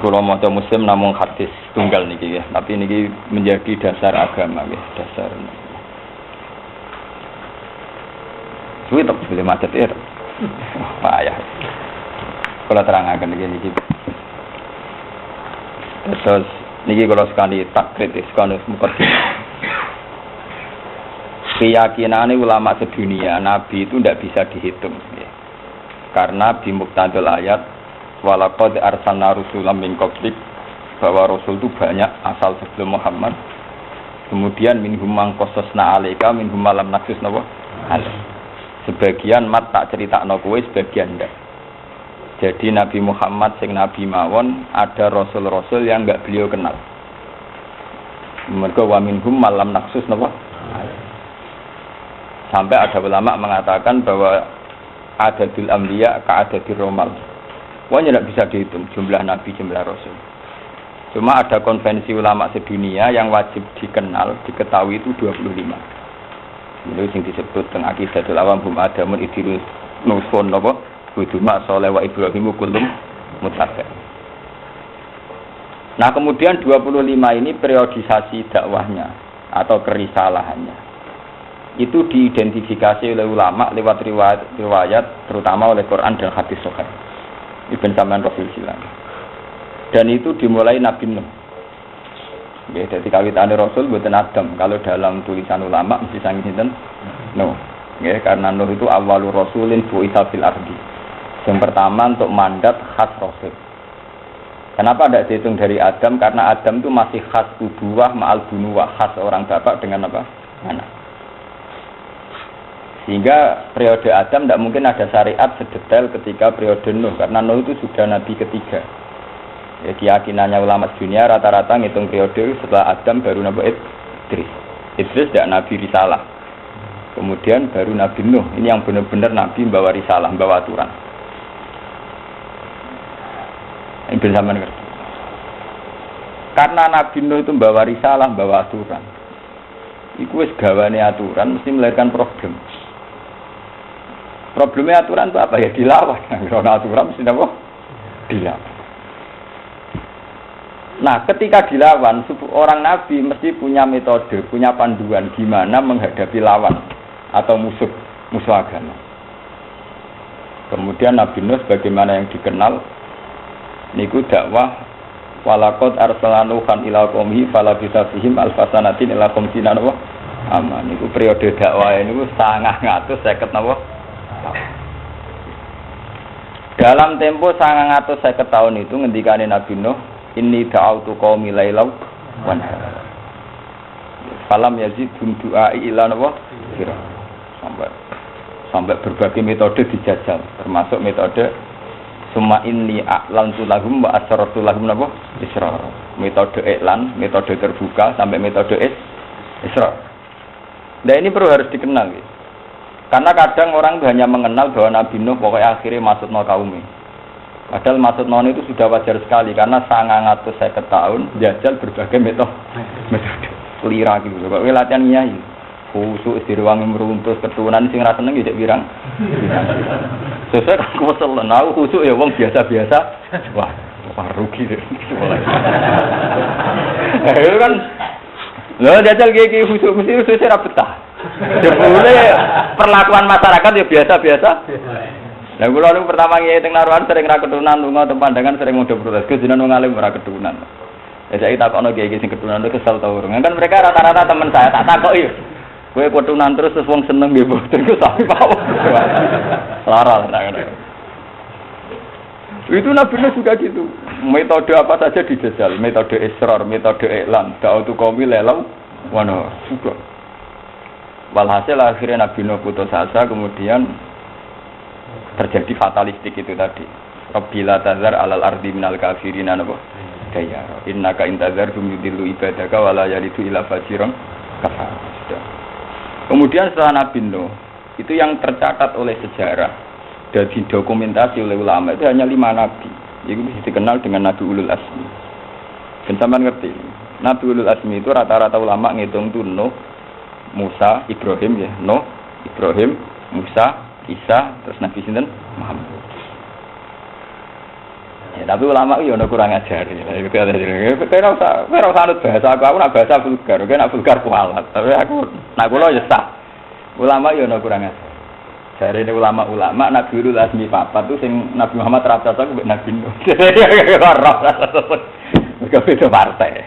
kalau maca Muslim namung hadis tunggal niki ya, tapi niki menjadi dasar agama ya, dasar. Suwi tak boleh macet ya. Payah. Kalau terangaken niki. Terus niki kalau sekali tak kritis kan mukaddim. Keyakinan ulama sedunia Nabi itu tidak bisa dihitung ya. Karena di muqtadil ayat walaqad arsalna rusulan min qablik, bahwa rasul itu banyak asal sebelum Muhammad. Kemudian minhum man qasasna alaika minhum lam naqsusna wa sebagian mat tak critakno kowe, sebagian ndak. Jadi Nabi Muhammad sing nabi mawon ada rasul-rasul yang enggak beliau kenal. Mergo wa minhum lam naqsusna wa sampai ada ulama mengatakan bahwa adadul anbiya ka adadir romal. Pokoknya tidak bisa dihitung jumlah nabi, jumlah rasul. Cuma ada konvensi ulama sedunia yang wajib dikenal, diketahui itu 25. Itu yang disebut teng Aqidatul Awam hum adamun idrus nusun napa buduma saleh wa ibrahim kullum mutaqa. Nah, kemudian 25 ini periodisasi dakwahnya atau kerisalahannya. Itu diidentifikasi oleh ulama lewat riwayat terutama oleh Quran dan hadis sahih. Ibn Saman Rasul silang. Dan itu dimulai Nabi Nuh. Ya, jadi kawitannya Rasul buatan Adam. Kalau dalam tulisan ulama mesti sangi sinten Nuh. Ya, karena Nuh itu awalur rasulin bu'itsa fil ardi. Yang pertama untuk mandat khas Rasul. Kenapa tidak dihitung dari Adam? Karena Adam itu masih khas ubuwah ma'al bunuwah, khas orang bapak dengan apa? Anak. Sehingga periode Adam tidak mungkin ada syariat sedetail ketika periode Nuh, karena Nuh itu sudah nabi ketiga. Ya, keyakinannya ulama dunia rata-rata ngitung periode setelah Adam baru Nabi Idris. Idris tidak nabi risalah. Kemudian baru Nabi Nuh. Ini yang benar-benar nabi membawa risalah, membawa aturan. Ini bersama ngerti. Karena Nabi Nuh itu membawa risalah, membawa aturan. Iku wis gawane aturan mesti melahirkan problem. Problemnya aturan itu apa ya? Dilawan. Karena aturan mesti apa? Dilawan. Nah, ketika dilawan, orang Nabi mesti punya metode, punya panduan gimana menghadapi lawan atau musuh agama. Kemudian Nabi Nuh bagaimana yang dikenal niku dakwah walaqad arsalna nuhan ila qaumihi falabitha fihim alfasanatin ila qamsina wa aman. Niku periode dakwah niku 950 napa? Dalam tempo 950 tahun itu ngendikane Nabi Nuh, inni da'autu qaumi lailau wa nahara. Falam yazidhum du'ai ila nawa sampai berbagai metode dijajal, termasuk metode summa inni a'lantu lahum wa asrartu lahum nawa israr. Metode iklan, metode terbuka sampai metode israr. Nah, ini perlu harus dikenal gitu. Karena kadang orang hanya mengenal bahwa Nabi Nuh pokoknya akhirnya masuk no kaumnya. Padahal masuk no itu sudah wajar sekali karena 950 tahun jajal berbagai metode lira gitu. Pokoknya latihan nyai. Khusuk diruangi meruntus keturunan sing ra seneng ya cek pirang. Sesuk aku kesel aku khusuk ya wong biasa-biasa. Wah rugi deh. Itu kan lho jajal iki khusuk mesti ora betah. Jebule perlakuan masyarakat ya biasa-biasa. Lah kula niku pertama nggih teng Naruhan sering ra keturunan lunga teng Pandangan sering modho protes. Gus jenengan wong alim ora keturunan. Ya saiki takokno kiai sing keturunan itu kesel ta urung. Kan mereka rata-rata teman saya tak takoki. Kowe keturunan terus wong seneng nggih mboten ku sampe mau. Lara ngono. Itu Nabi Nuh juga gitu. Metode apa saja dijajal, metode israr, metode iklan, da'utu qaumi lalau wa no juga. Walhasil akhirnya Nabi Nuh putus asa, kemudian terjadi fatalistik itu tadi. Rabbila tazar alal ardi minal kafirina napa dayara. Innaka intazar hum yudillu ibadaka wala yalidu ila fajiran kafar. Kemudian setelah Nabi Nuh, itu yang tercatat oleh sejarah dan didokumentasi oleh ulama itu hanya 5 nabi. Itu bisa dikenal dengan Nabi Ulul Azmi. Dan sampean ngerti, Nabi Ulul Azmi itu rata-rata ulama ngitung tuh Nuh, Musa, Ibrahim ya, Nuh, Ibrahim, Musa, Isa, terus Nabi sinten Muhammad. Ya, tapi ulama yo ono kurang ajar. Kira usah anut bahasa aku nak bahasa vulgar, nak vulgar kualat. Tapi aku nak kula ya sah. Ulama yo ono kurang ajar. Jare ulama-ulama Nabi Ulul Azmi papat tuh sing Nabi Muhammad rata cocok mbek Nabi Nuh. Mereka beda partai.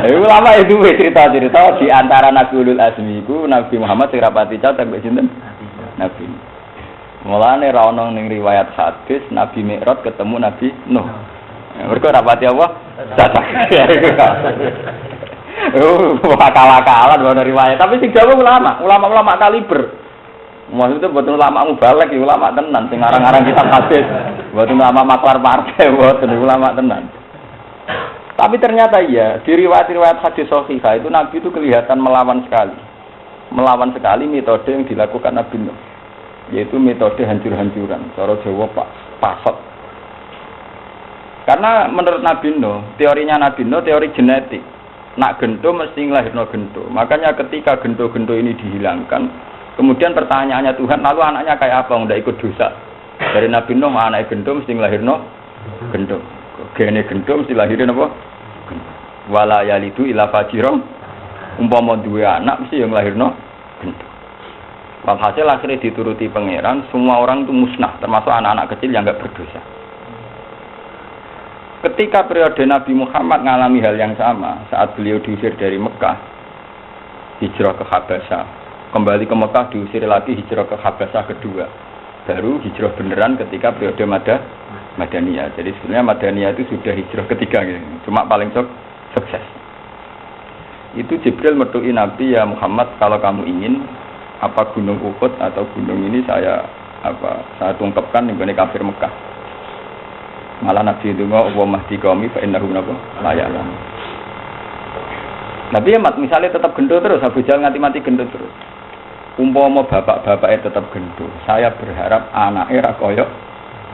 Ulama itu cerita-cerita di antara Nabi Ulul Azmi iku Nabi Muhammad sing rapati cocok mbek sinten? Nabi. Mulane ra ono ning riwayat hadis Nabi Mi'raj ketemu Nabi Nuh. Mereka rapati apa? Cocok. Akal-akalan ono riwayat, tapi sing jawab ulama kaliber. Maksudnya buat ulama mubalek, ulama tenan, sing ngarang-ngarang kitab hadis, buat ulama maklar partai, buat ulama tenan. Tapi ternyata iya, di riwayat-riwayat hadis sahihah itu Nabi itu kelihatan melawan sekali metode yang dilakukan Nabi Nuh, yaitu metode hancur-hancuran. Cara Jawa pasot. Karena menurut Nabi Nuh, teorinya Nabi Nuh teori genetik. Nak gento mesti nglahirno gento. Makanya ketika gento-gento ini dihilangkan, kemudian pertanyaannya Tuhan, lalu anaknya kayak apa? Udah ikut dosa. Dari Nabi Nuh, anak gendong mesti lahirno gendong. Gene gendong mesti lahirin apa? Wala yalidu ila fajirong. Umpama duwe anak mesti yang lahirno gendong. Walhasil akhirnya dituruti pangeran, semua orang itu musnah, termasuk anak-anak kecil yang enggak berdosa. Ketika periode Nabi Muhammad mengalami hal yang sama, saat beliau diusir dari Mekah, hijrah ke Habasyah. Kembali ke Mekah diusir lagi hijrah ke Habasyah kedua. Baru hijrah beneran ketika periode Madaniyah. Jadi sebenarnya Madaniyah itu sudah hijrah ketiga gitu. Cuma paling sukses. Itu Jibril mertui Nabi, ya Muhammad, kalau kamu ingin apa gunung Uhud atau gunung ini saya tungkapkan ning kafir Mekah. Malah Nabi itu wa mahdi qaumi fa innahu la ya'lam. Nabi misalnya tetap gendut terus, Abu Jahal nganti-mati gendut terus. Umpama bapak-bapaknya tetap gendut, saya berharap anaknya ra koyo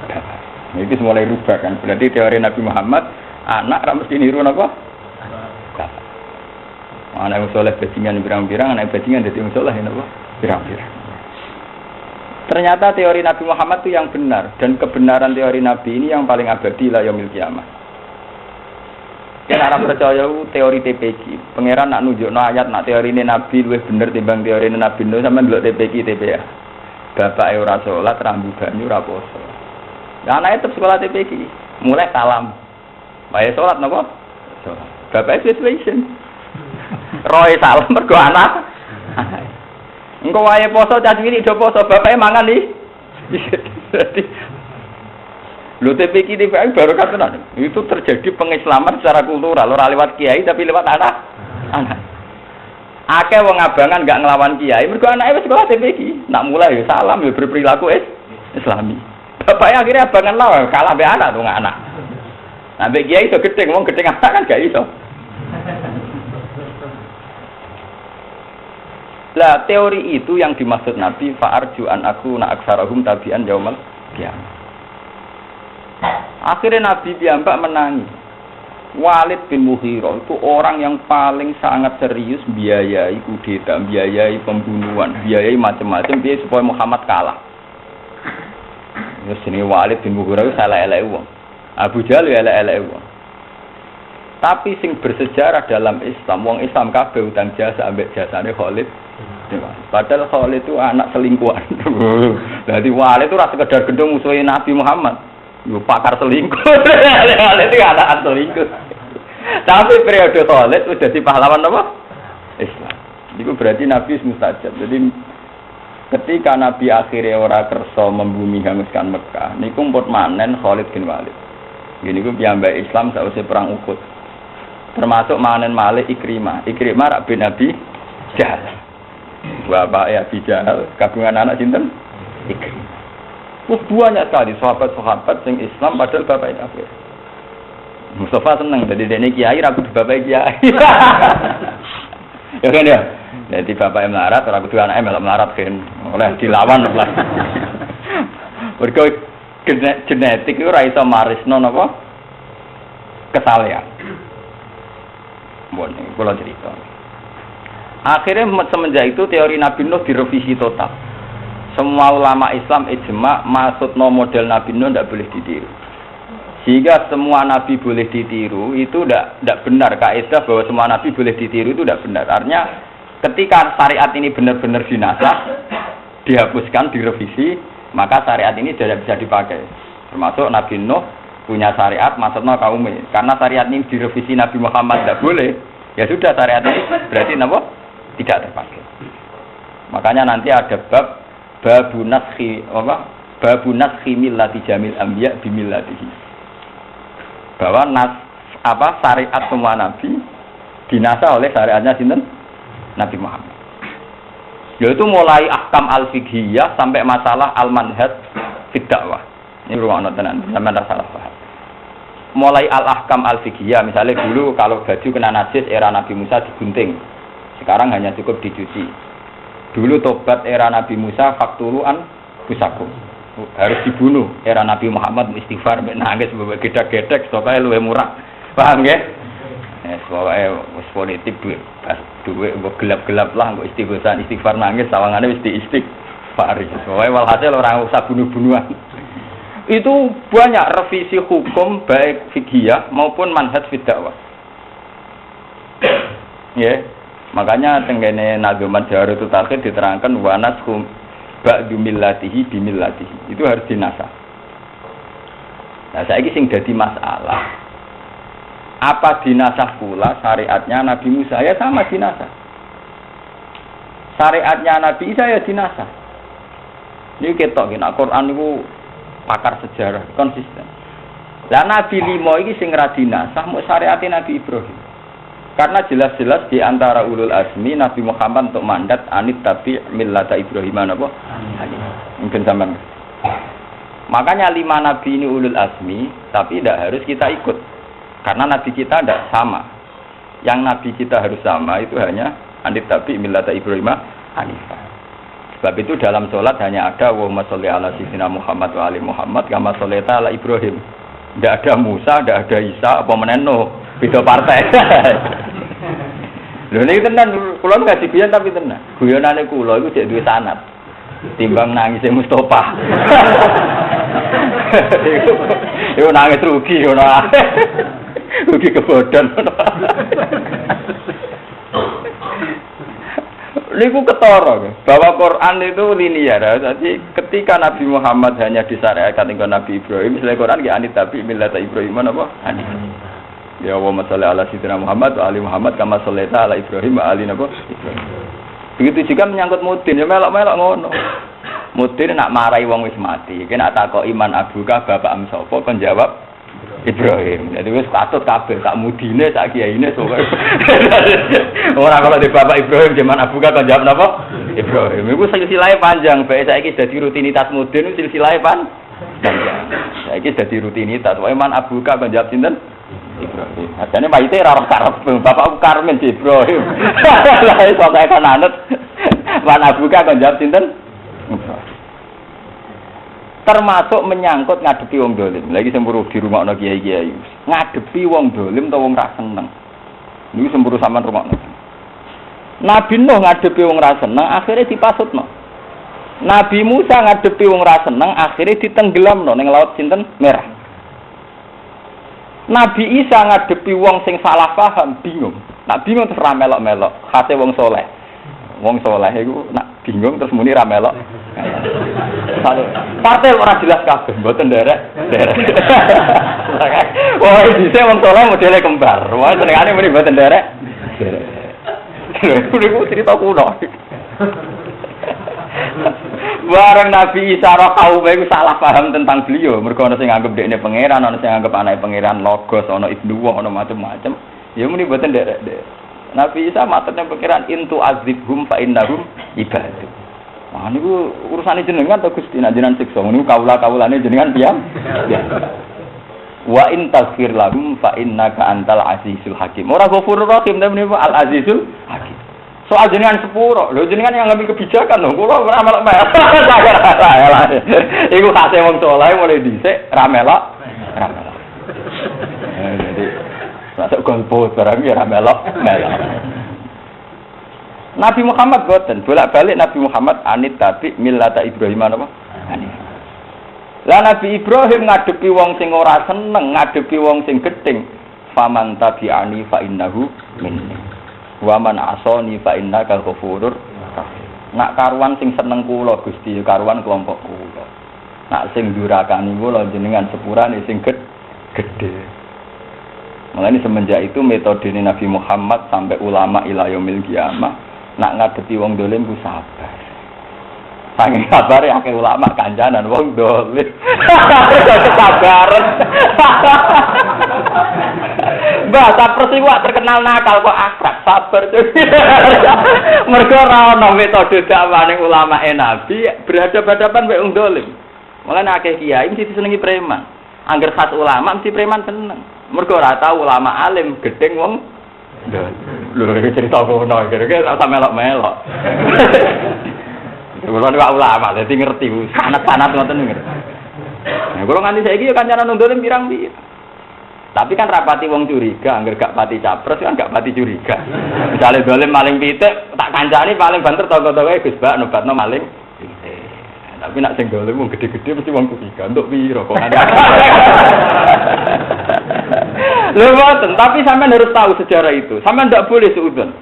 bapak. Ini mulai rubah kan. Berarti teori Nabi Muhammad, anak ra mesti niru napa? Bapak. Anak yang soleh bajingan pirang-pirang, anak bajingan dadi wong soleh napa? Pirang-pirang. Ternyata teori Nabi Muhammad itu yang benar, dan kebenaran teori Nabi ini yang paling abadi la yaumil kiamah. Yang Arab percaya teori TPG. Pangeran nak nunjukno ayat nak teori ini Nabi luwih bener timbang teori ini Nabi Nuh sampean ndelok TPG TPA. Bapake ora salat, rambu banyu ora poso. Lah anake tetep sekolah TPG, mulai salam. Wae salat napa? Salat. Bapake situation. Roe salam mergo anak. Engko wae poso cacwiri do poso, bapake mangan iki. Lho TPK baru katakan itu terjadi pengislaman secara kultural, ora lewat kiai tapi lewat anak. Akeh wong abangan enggak nglawan kiai, mergo anake wis sekolah TPK. Nak mulai ya salam ya berperilaku Islami. Bapaknya akhirnya abangan lah kalah be anak tuh anak. Nah be kiai iso gedeng, wong gedeng anak kan gak iso. Lah teori itu yang dimaksud Nabi fa'arju an aku na aksarahum tabi'an yaumal qiyamah. Akhirnya Nabi piyambak menangis. Walid bin Mughirah itu orang yang paling sangat serius biayai kudeta, biayai pembunuhan, biayai macam-macam biaya supaya Muhammad kalah. Ya sini Walid bin Mughirah itu salah elek wong. Abu Jahal ya elek wong. Tapi sing bersejarah dalam Islam, wong Islam kabeh utang jasa ambek jasane Khalid. Padahal Khalid itu anak selingkuhan. Jadi Walid itu ora sekedar gendong musuhin Nabi Muhammad. Yo pakar selingkuh. Khalid itu anak selingkuh. Tapi periode Khalid sudah jadi pahlawan apa? Islam. Itu berarti Nabi mustajab. Jadi ketika Nabi akhirnya ora kersa membumi hanguskan Mekah, niku mpun manen Khalid bin Walid. Gini ku piyambak Islam sausé perang Uhud. Termasuk manen Malik Ikrimah rak bin Abi Jahal. Bapak Abi Jahal kagungan anak sinten? Ikrimah. Banyak sekali sahabat-sahabat yang Islam padahal bapak kafir. Mustafa seneng jadi dene kiai ra kudu bapak kiai. Ya kan ya. Jadi bapak melarat ora kudu anake melok melarat kan oleh dilawan lah. Mergo genetik itu ora iso marisno napa? Kesalehan. Bon, kula cerita. Akhirnya semenjak itu teori Nabi Nuh direvisi total. Semua ulama Islam ijma maksudno model Nabi Nuh tidak boleh ditiru. Sehingga semua nabi boleh ditiru itu tidak benar. Kaidah bahwa semua nabi boleh ditiru itu tidak benar. Artinya ketika syariat ini benar-benar dinasah, dihapuskan, direvisi, maka syariat ini tidak bisa dipakai. Termasuk Nabi Nuh punya syariat, maksudnya kaumnya. Karena syariat ini direvisi Nabi Muhammad tidak boleh, ya sudah syariat ini berarti apa? Tidak terpakai. Makanya nanti ada babu naskhi millati jamil anbiya bimillatihi. Bahwa syariat semua nabi dinasah oleh syariatnya sinten? Nabi Muhammad. Yaitu mulai ahkam al-fiqhiyah sampai masalah al-manhaj fid dakwah. Ini ruang tenan, sampeyan ora salah paham. Mulai al-ahkam al-fiqhiyah, misalnya dulu kalau baju kena najis era Nabi Musa digunting. Sekarang hanya cukup dicuci. Dulu tobat era Nabi Musa faktuluan busakum. Harus dibunuh. Era Nabi Muhammad istighfar nangis gedek-gedek supaya luwih murah. Paham nggih? Pokoke wis politik duwe gelap-gelap lah kok istighfar nangis sawangane wis diistighfar. Pokoke walhasil orang usah bunuh-bunuhan. Itu banyak revisi hukum baik fikih maupun manhaj fid dakwah. Ya, makanya tenggene Nadzuman Jawharatul Tauhid diterangkan wa nashum ba'du millatihi bimillatihi. Itu harus dinasah. Nah, saiki sing dadi masalah apa dinasah pula syariatnya Nabi Musa ya sama dinasah. Syariatnya Nabi Isa ya dinasah. Ini ketok nek Quran niku pakar sejarah konsisten. Lah Nabi 5 iki sing ra dinasah mung syariate Nabi Ibrahim. Karena jelas-jelas di antara ulul azmi Nabi Muhammad untuk mandat anit tabi millata Ibrahim napa? Mungkin sampean. Makanya 5 nabi ini ulul azmi tapi tidak harus kita ikut. Karena nabi kita tidak sama. Yang nabi kita harus sama itu hanya anit tabi millata Ibrahim hanifah. Sebab itu dalam sholat hanya ada Allahumma sholli ala sayyidina Muhammad wa ali Muhammad kama shollaita ala Ibrahim. Tidak ada Musa, tidak ada Isa, apa meneno, beda partai. Lho niki tenan kula ngaji biyen tapi tenan. Guyonane kula iku cek duwe sanad. Timbang nangise Mustofa. Yo nangis rugi ngono. Rugi kebodhon. Niku ketara bahwa Quran itu linear. Jadi ketika Nabi Muhammad hanya disyariatkan dengan Nabi Ibrahim, misalnya Quran ya anit tapi millata Ibrahim apa? Hanif. Ya Allahumma sholli ala sayyidina Muhammad wa ali Muhammad kama shollaita ala Ibrahim wa ali napa Ibrahim. Begitu juga menyangkut mudin ya melok-melok ngono. Mudin nak marahi wong wis mati. Iki nak takok iman abuka bapak am sapa kon jawab Ibrahim. Jadi wis katut kabeh sak mudine sak kiyaine sok. Ora kalau di bapak Ibrahim zaman abuka kon jawab napa? Ibrahim. Iku silsilahe panjang, bae saiki dadi rutinitas mudin silsilahe panjang. Saiki dadi rutinitas. Wae man abuka kon jawab sinten? Ibrahim. Ajane mayite ora karep bapakku Karmen Ibrahim. Lah iso kae kan anut. Wan abuka kon jawab sinten? Termasuk menyangkut ngadepi wong dolim. Lagi semburu di rumahno kiai-kiai. Ngadepi wong dolim utawa wong ra seneng. Niku semburu sampean rumahno. Nabi Nuh ngadepi wong ra seneng akhire dipasutno. Nabi Musa ngadepi wong ra seneng akhire ditenggelamno ning laut sinten Merah. Nabi Isa ngadepi wong sing salah paham bingung. Nak bingung terus ra melok-melok, khase wong saleh. Wong saleh iku nak bingung terus muni ra melok. Partai ora jelas kabeh, mboten nderek. Wah, dise wong saleh modele kembar. Wah, senengane muni mboten nderek. Niku cerita kuno. Bareng Nabi Isa ro kaum iku salah paham tentang beliau, mergo ana sing nganggep dekne pangeran, ana sing nganggep anake pangeran logos, ana ibnu wong, ana macam-macam. Ya muni mboten nderek. Nabi Isa matene pangeran intu azibhum fa innahum ibadu. Wah niku urusane jenengan to Gusti, nek jenengan siksa niku kaula-kaulane jenengan piyam. Wa in taghfir lahum fa innaka antal azizul hakim. Ora ghafurur rahim tapi niku al azizul hakim. Soal jenengan sepuro, lho jenengan yang ngambil kebijakan lho, kula ora melok-melok. Iku khase wong saleh mulai dhisik ra melok. Jadi masuk golput barang ya ra melok. Nabi Muhammad boten, bolak-balik Nabi Muhammad anit tabi millata Ibrahim napa? Hanif. Lah Nabi Ibrahim ngadepi wong sing ora seneng, ngadepi wong sing gedeng. Faman tabi'ani fa innahu minni. Wa man asani fa innaka ghafurur rahim. Nak karuan sing seneng kula Gusti, karuan kelompok kula. Nak sing durakani kula jenengan sepurane sing gedhe. Mulane semenjak itu metode Nabi Muhammad sampai ulama ila yaumil qiyamah nak ngadepi wong dolim ku sabar. Saking sabare akeh ulama kancanan wong dolim. Kesabaran. Mbah, sabar sing terkenal nakal kok akrab, sabar. Mergo ora ana metode dakwane ulama Nabi berhadapan-hadapan mek wong dolim. Mulane akeh kiai mesti disenengi preman. Angger khas ulama mesti preman seneng. Mergo ora tau ulama alim gedeng wong dolim. Lho cerita kono iki ora melok-melok. Kulo nek ulama dadi ngerti sanad-sanad ngoten ngerti. Nah, kulo nganti saiki yo kancanan wong dolim pirang-pirang. Tapi kan rapati wong curiga, angger gak pati capres kan gak pati curiga. Misale dolim maling pitik, tak kancani paling banter toko-tokoe Gus Bak nobatno maling pitik. Tapi nak sing dolim wong gede-gede mesti wong curiga, untuk piro kok ngene. Lho mboten, tapi sampean harus tahu sejarah itu. Sampean ndak boleh suudzon.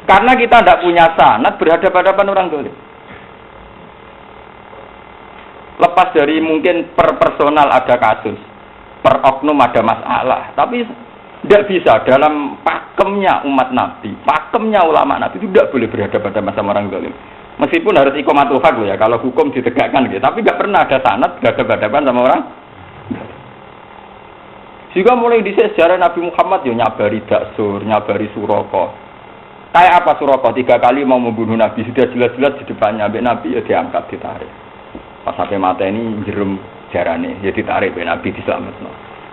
Karena kita ndak punya sanad berhadapan-hadapan orang dolim. Lepas dari mungkin per personal ada kasus, per oknum ada masalah, tapi tidak bisa dalam pakemnya umat Nabi, pakemnya ulama Nabi itu tidak boleh berhadapan sama orang zalim. Meskipun harus iqamatul haq ya, kalau hukum ditegakkan gitu, tapi tidak pernah ada sanad berhadapan sama orang. Jika mulai di sejarah Nabi Muhammad ya nyabari Daksur, nyabari Suroko. Kayak apa Suroko 3 kali mau membunuh Nabi, sudah jelas-jelas di depannya Nabi ya diangkat, ditarik. Pas sampai mata ini jerum jarane, ya ditarik oleh Nabi diselamatkan.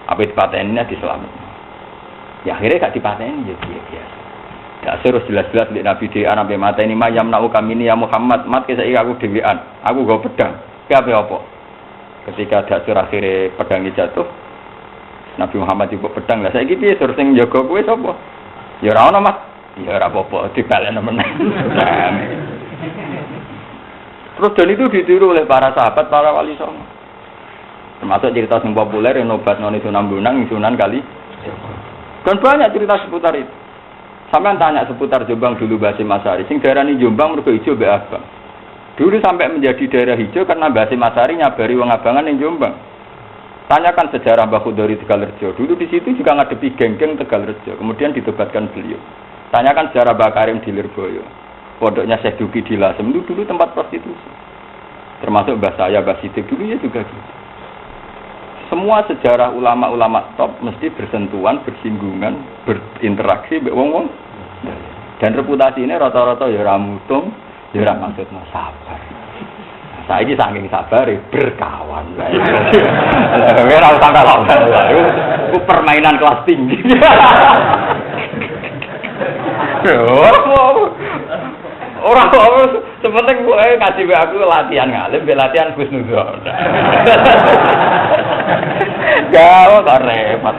Apa dipateninya diselamatkan. Ya akhirnya gak dipateni ya biasa. Gak terus jelas-jelas di Nabi dia sampai mata ini mayam nau kami ini ya Muhammad, mat saya aku dewean, aku gak pedang. Apa? Ketika Daksur akhirnya pedangnya jatuh, Nabi Muhammad juga pedang lah. Saya piye terus sing jaga kowe sapa? Ya ora ono Mas. Ya ora apa-apa dibalekno meneh. Terus dan itu ditiru oleh para sahabat, para wali songo. Termasuk cerita yang populer yang obat noni Sunan Bonang, Sunan Kali. Dan banyak cerita seputar itu. Sampai tanya seputar Jombang dulu Basim Asari. Sing daerah ini Jombang mergo hijau be abang. Dulu sampai menjadi daerah hijau karena Basim Asari nyabari wong abangan yang Jombang. Tanyakan sejarah Mbah Khudori Tegalrejo. Dulu di situ juga ngadepi geng-geng Tegalrejo. Kemudian ditobatkan beliau. Tanyakan sejarah Mbah Karim di Lirboyo. Pondoknya Syekh Duki di Lasem itu dulu tempat prostitusi. Termasuk Mbah saya, Mbah Sidik dulu ya juga gitu. Semua sejarah ulama-ulama top mesti bersentuhan, bersinggungan, berinteraksi mbek wong-wong. Dan reputasi ini rata-rata ya ora mutung, ya ora maksudna sabar. Saiki saking sabar berkawan. Ora usah kalah. Itu permainan kelas tinggi. Orang sepenting gue ngasih aku latihan ngalim, latihan Gus Nudzon. Gak, kok repot.